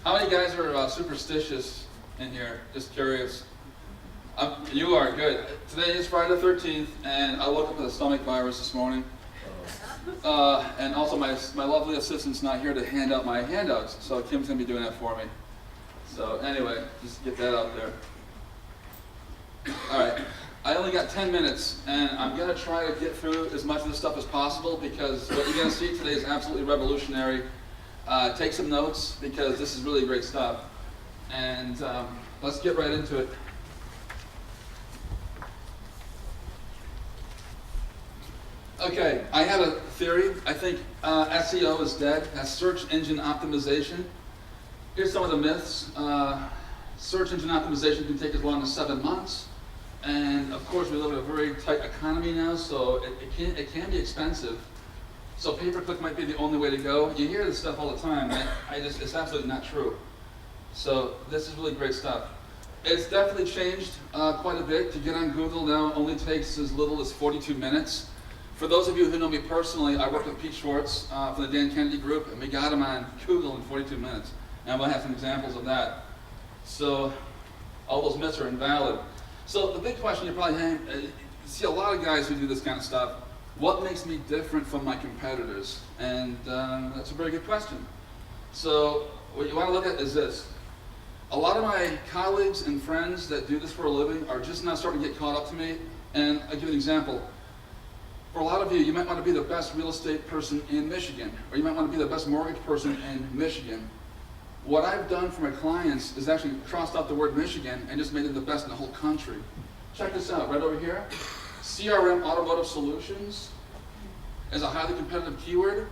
How many guys are superstitious in here? Just curious. You are, good. Today is Friday the 13th, and I woke up with a stomach virus this morning. And also my lovely assistant's not here to hand out my handouts, so Kim's going to be doing that for me. So anyway, just get that out there. All right, I only got 10 minutes, and I'm going to try to get through as much of this stuff as possible because what you're going to see today is absolutely revolutionary. Take some notes because this is really great stuff. And let's get right into it. Okay, I have a theory. I think SEO is dead. That's search engine optimization. Here's some of the myths. Search engine optimization can take as long as 7 months. And of course, we live in a very tight economy now, so it can be expensive. So pay-per-click might be the only way to go. You hear this stuff all the time. It's absolutely not true. So this is really great stuff. It's definitely changed quite a bit. To get on Google now only takes as little as 42 minutes. For those of you who know me personally, I worked with Pete Schwartz from the Dan Kennedy Group, and we got him on Google in 42 minutes. And we'll have some examples of that. So all those myths are invalid. So the big question you probably have, you see a lot of guys who do this kind of stuff. What makes me different from my competitors? And that's a very good question. So what you want to look at is this. A lot of my colleagues and friends that do this for a living are just now starting to get caught up to me. And I'll give you an example. For a lot of you, you might want to be the best real estate person in Michigan, or you might want to be the best mortgage person in Michigan. What I've done for my clients is actually crossed out the word Michigan and just made it the best in the whole country. Check this out, right over here. CRM Automotive Solutions is a highly competitive keyword.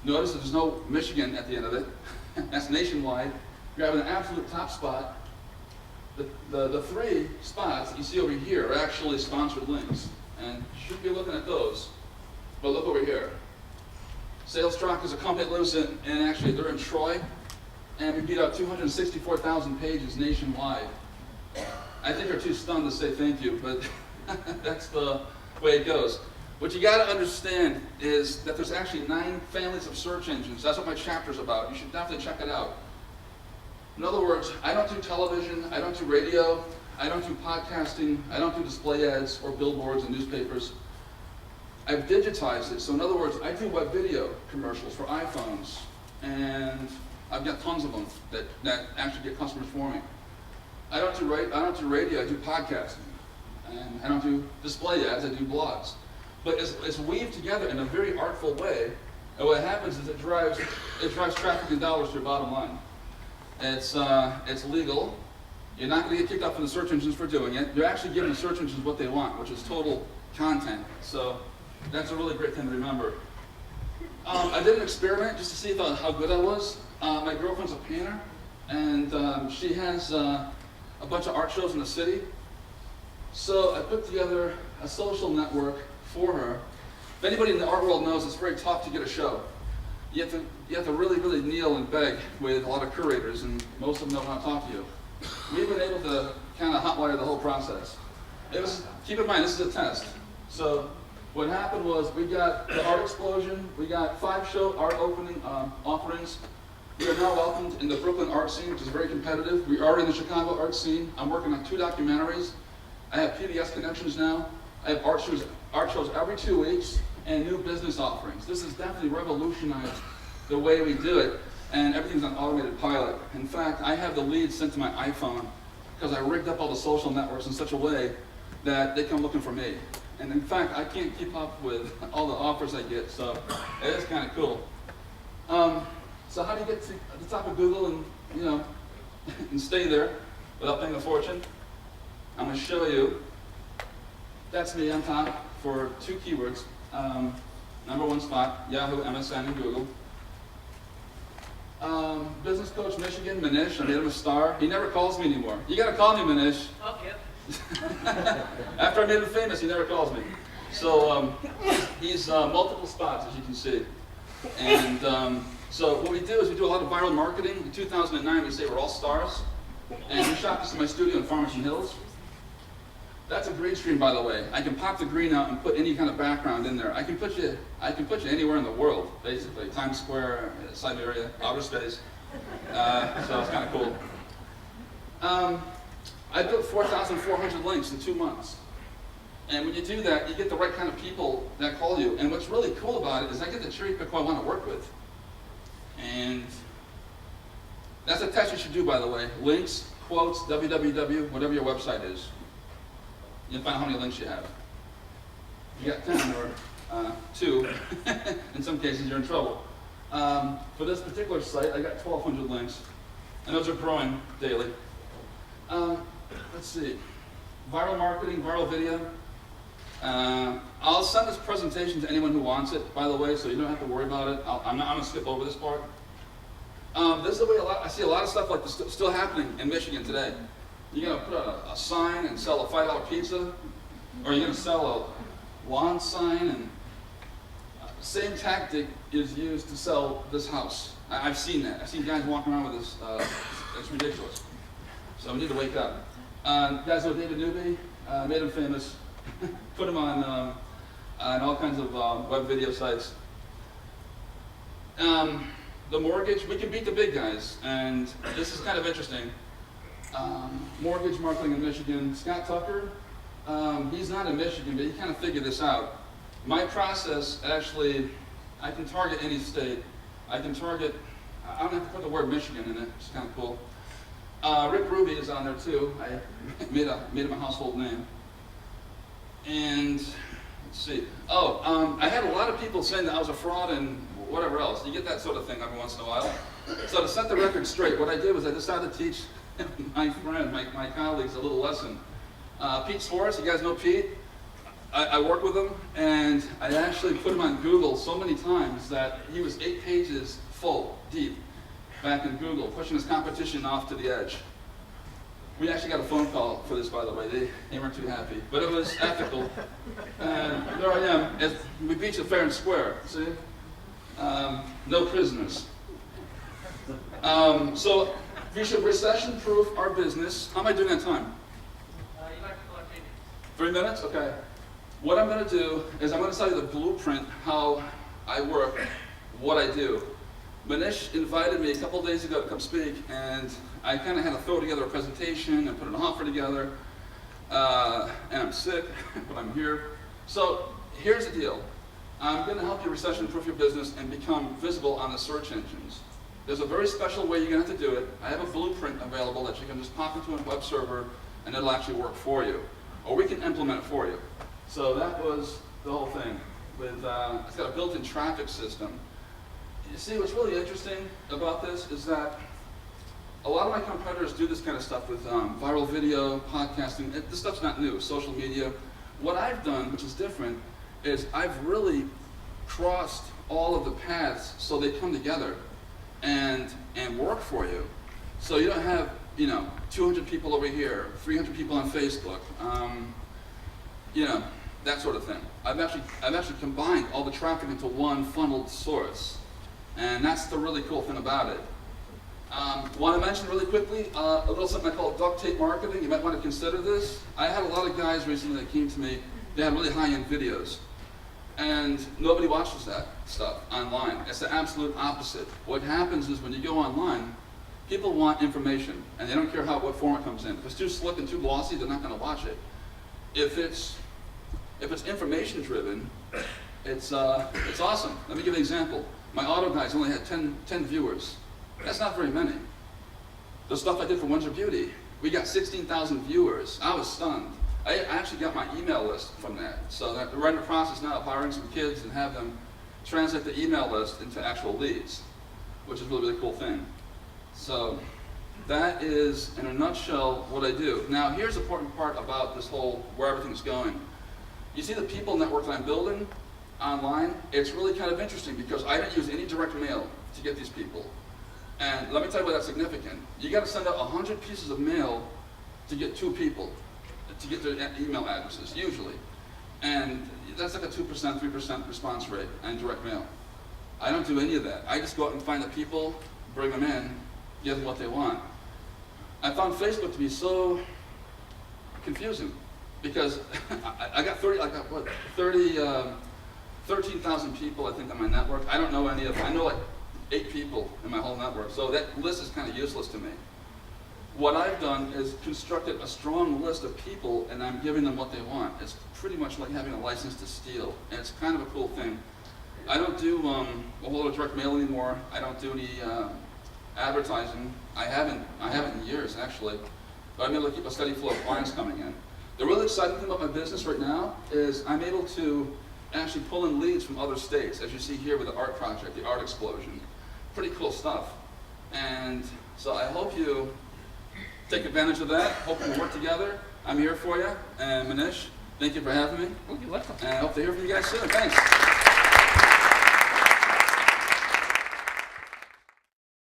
Notice that there's no Michigan at the end of it. That's nationwide. You're having an absolute top spot. The 3 spots that you see over here are actually sponsored links. And you should be looking at those. But look over here. Sales Truck is a company that lives in actually they're in Troy. And we beat out 264,000 pages nationwide. I think they're too stunned to say thank you, but that's the way it goes. What you got to understand is that there's actually 9 families of search engines. That's what my chapter's about. You should definitely check it out. In other words, I don't do television, I don't do radio, I don't do podcasting, I don't do display ads or billboards and newspapers. I've digitized it. So in other words, I do web video commercials for iPhones, and I've got tons of them that actually get customers for me. I don't do radio, I do podcasting. And I don't do display ads, I do blogs. But it's weaved together in a very artful way, and what happens is it drives traffic and dollars to your bottom line. It's legal. You're not going to get kicked off from the search engines for doing it. You're actually giving the search engines what they want, which is total content. So that's a really great thing to remember. I did an experiment just to see how good I was. My girlfriend's a painter, and she has a bunch of art shows in the city. So I put together a social network for her. If anybody in the art world knows, it's very tough to get a show. You have to really, really kneel and beg with a lot of curators, and most of them don't want to talk to you. We've been able to kind of hotwire the whole process. Keep in mind, this is a test. So what happened was we got the art explosion. We got 5 show art offerings. We are now welcomed in the Brooklyn art scene, which is very competitive. We are in the Chicago art scene. I'm working on 2 documentaries. I have PBS connections now. I have art shows every 2 weeks and new business offerings. This has definitely revolutionized the way we do it. And everything's on automated pilot. In fact, I have the leads sent to my iPhone because I rigged up all the social networks in such a way that they come looking for me. And in fact, I can't keep up with all the offers I get, so it is kind of cool. So how do you get to the top of Google and and stay there without paying a fortune? I'm going to show you. That's me on top for 2 keywords. Number 1 spot, Yahoo, MSN, and Google. Business Coach Michigan, Minesh, I made him a star. He never calls me anymore. You gotta call me, Minesh. Okay. After I made him famous, he never calls me. So he's multiple spots, as you can see. And so what we do is we do a lot of viral marketing. In 2009, we say we're all stars. And we shot this in my studio in Farmington Hills. That's a green screen, by the way. I can pop the green out and put any kind of background in there. I can put you anywhere in the world, basically. Times Square, Siberia, outer space. So it's kind of cool. I built 4,400 links in 2 months. And when you do that, you get the right kind of people that call you. And what's really cool about it is I get to cherry pick who I want to work with. And that's a test you should do, by the way. Links, quotes, www, whatever your website is. You'll find out how many links you have. If you got 10 or 2, in some cases you're in trouble. For this particular site, I got 1,200 links. And those are growing daily. Let's see. Viral marketing, viral video. I'll send this presentation to anyone who wants it, by the way, so you don't have to worry about it. I'm going to skip over this part. This is the way I see a lot of stuff like this still happening in Michigan today. You're going to put a sign and sell a $5 pizza, or you're going to sell a lawn sign, and the same tactic is used to sell this house. I've seen that. I've seen guys walking around with this. It's ridiculous. So we need to wake up. Guys know David Newby, made him famous. Put him on all kinds of web video sites. The mortgage, we can beat the big guys, and this is kind of interesting. Mortgage marketing in Michigan. Scott Tucker, he's not in Michigan, but he kind of figured this out. My process, actually, I can target any state. I can target, I don't have to put the word Michigan in it, it's kind of cool. Rick Ruby is on there too. I made him a household name. And let's see. I had a lot of people saying that I was a fraud and whatever else. You get that sort of thing every once in a while. So to set the record straight, what I did was I decided to teach my friend, my colleagues, a little lesson. Pete Swartz, you guys know Pete? I work with him, and I actually put him on Google so many times that he was 8 pages full, deep, back in Google, pushing his competition off to the edge. We actually got a phone call for this, by the way. They weren't too happy, but it was ethical. And there I am. We beat you fair and square, see? No prisoners. So we should recession-proof our business. How am I doing on time? You'd like to collect 3 minutes? Okay. What I'm going to do is I'm going to tell you the blueprint, how I work, what I do. Minesh invited me a couple days ago to come speak, and I kind of had to throw together a presentation and put an offer together. And I'm sick, but I'm here. So here's the deal. I'm going to help you recession-proof your business and become visible on the search engines. There's a very special way you're going to have to do it. I have a blueprint available that you can just pop into a web server, and it'll actually work for you. Or we can implement it for you. So that was the whole thing. It's got a built-in traffic system. You see, what's really interesting about this is that a lot of my competitors do this kind of stuff with viral video, podcasting. This stuff's not new, social media. What I've done, which is different, is I've really crossed all of the paths so they come together and work for you. So you don't have 200 people over here, 300 people on Facebook, that sort of thing. I've actually combined all the traffic into one funneled source, and that's the really cool thing about it. Want to mention really quickly a little something I call duct tape marketing. You might want to consider this. I had a lot of guys recently that came to me. They had really high-end videos, and nobody watches that stuff online. It's the absolute opposite. What happens is when you go online, people want information, and they don't care what form it comes in. If it's too slick and too glossy, they're not going to watch it. If it's information driven, it's awesome. Let me give you an example. My auto guys only had 10 viewers. That's not very many. The stuff I did for Windsor Beauty, we got 16,000 viewers. I was stunned. I actually got my email list from that. So we're in the process now of hiring some kids and have them translate the email list into actual leads, which is a really, really cool thing. So that is, in a nutshell, what I do. Now, here's the important part about this whole, where everything's going. You see the people network that I'm building online? It's really kind of interesting because I don't use any direct mail to get these people. And let me tell you why that's significant. You got to send out 100 pieces of mail to get 2 people, to get their email addresses, usually. And that's like a 2%, 3% response rate on direct mail. I don't do any of that. I just go out and find the people, bring them in, give them what they want. I found Facebook to be so confusing because I got 13,000 people, I think, on my network. I don't know any of them. I know like 8 people in my whole network. So that list is kind of useless to me. What I've done is constructed a strong list of people, and I'm giving them what they want. It's pretty much like having a license to steal, and it's kind of a cool thing. I don't do a whole lot of direct mail anymore. I don't do any advertising. I haven't in years, actually. But I'm able to keep a steady flow of clients coming in. The really exciting thing about my business right now is I'm able to actually pull in leads from other states, as you see here with the art project, the art explosion. Pretty cool stuff. And so I hope you take advantage of that. Hope we work together. I'm here for you. And Minesh, thank you for having me. Oh, you're welcome. And I hope to hear from you guys soon. Thanks.